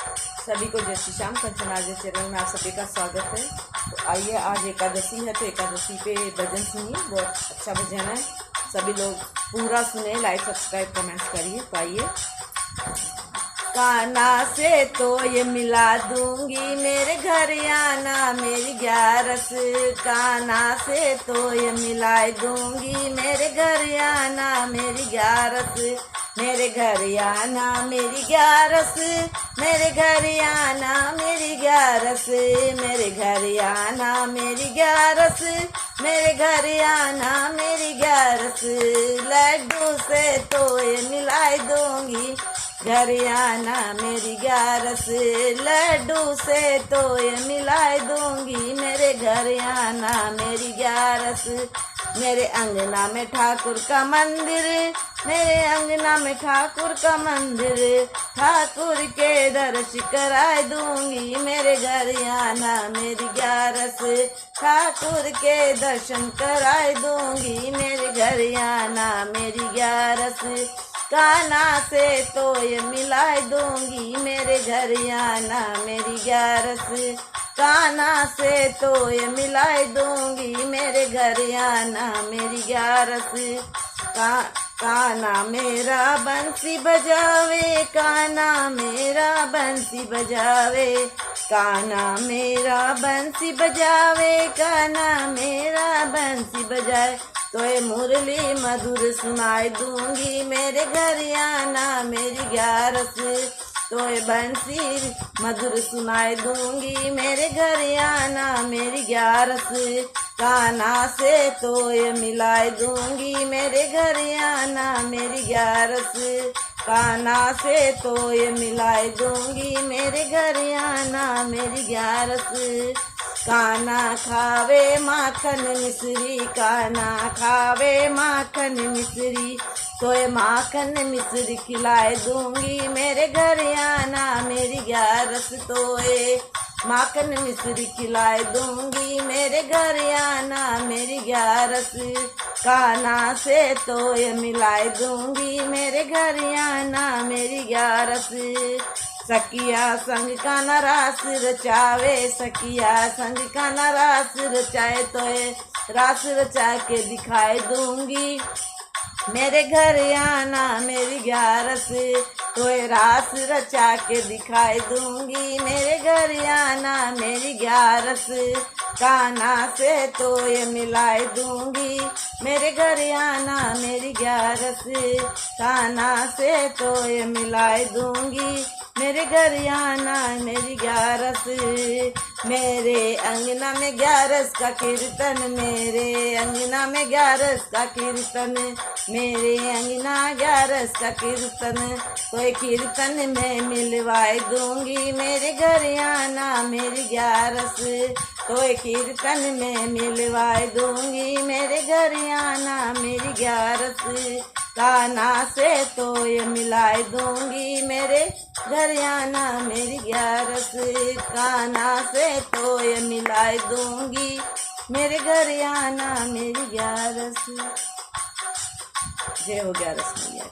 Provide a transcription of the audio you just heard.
सभी को जय श्री श्याम। कंचन आर्य चैनल में आप सभी का स्वागत है। तो आइए, आज एकादशी है तो एकादशी पे भजन सुनिए, बहुत अच्छा भजन है। सभी लोग पूरा सुने, लाइक सब्सक्राइब कमेंट्स करिए। तो आइए। कान्हा से तो ये मिला दूंगी, मेरे घर आना मेरी ग्यारस। कान्हा से तो ये मिला दूंगी, मेरे घर आना मेरी ग्यारस। मेरे घर आना मेरी ग्यारस, मेरे घर आना मेरी ग्यारस। मेरे घर आना मेरी ग्यारस, मेरे घर आना मेरी ग्यारस। लड्डू से तो ये मिलाई दूंगी, घर आना मेरी ग्यारस। लड्डू से तो ये मिलाई दूंगी, मेरे घर आना मेरी ग्यारस। मेरे अंगना में ठाकुर का मंदिर, मेरे अंगना में ठाकुर का मंदिर। ठाकुर के दर्शन कराए दूंगी, मेरे घर आना मेरी ग्यारस। ठाकुर के दर्शन कराए दूंगी, मेरे घर आना मेरी ग्यारस। कान्हा से तो ये मिलाई दूंगी, मेरे घर आना मेरी ग्यारस। कान्हा से तो ये मिलाई दूंगी, मेरे घर आना मेरी ग्यारस। कान्हा मेरा बंसी बजावे, कान्हा मेरा बंसी बजावे। कान्हा मेरा बंसी बजावे, कान्हा मेरा बंसी बजाए। तो ये मुरली मधुर सुनाई दूंगी, मेरे घर आना मेरी ग्यारस। तो ये बंसी मधुर सुनाई दूंगी, मेरे घर आना मेरी ग्यारस। कान्हा से तो ये मिलाई दूंगी, मेरे घर आना मेरी ग्यारस। कान्हा से तो ये मिलाई दूंगी, मेरे घर आना मेरी ग्यारस। कान्हा खावे माखन मिश्री, कान्हा खावे माखन मिश्री। तो ये माखन मिश्री खिलाए दूंगी, मेरे घर आना मेरी ग्यारस। तो ये माखन मिश्री खिलाए दूंगी, मेरे घर आना मेरी ग्यारस। कान्हा से तो ये मिलाई दूंगी, मेरे घर आना मेरी ग्यारस। सखिया संग कान्हा रास रचावे, सखिया संग कान्हा रास रचाए। तो ये रास रचा के दिखाई दूंगी, मेरे घर आना मेरी ग्यारस। तो ये रास रचा के दिखाई दूंगी, मेरे घर आना मेरी ग्यारस। कान्हा से तो ये मिलाई दूंगी, मेरे घर आना मेरी ग्यारस। कान्हा से तो ये मिलाई दूंगी, मेरे घर आना मेरी ग्यारस। मेरे अंगना में ग्यारस का कीर्तन, मेरे अंगना में ग्यारस का कीर्तन। मेरे अंगना ग्यारस का कीर्तन। तो कीर्तन में मिलवाई दूंगी, मेरे घर आना मेरी ग्यारस। तो कीर्तन में मिलवाई दूंगी, मेरे घर आना मेरी ग्यारस। कान्हा से तो ये मिलाई दूंगी, मेरे घर आना मेरी ग्यारस। कान्हा से तो ये मिलाई दूंगी, मेरे घर आना मेरी ग्यारस। जय हो ग्यारस मैया।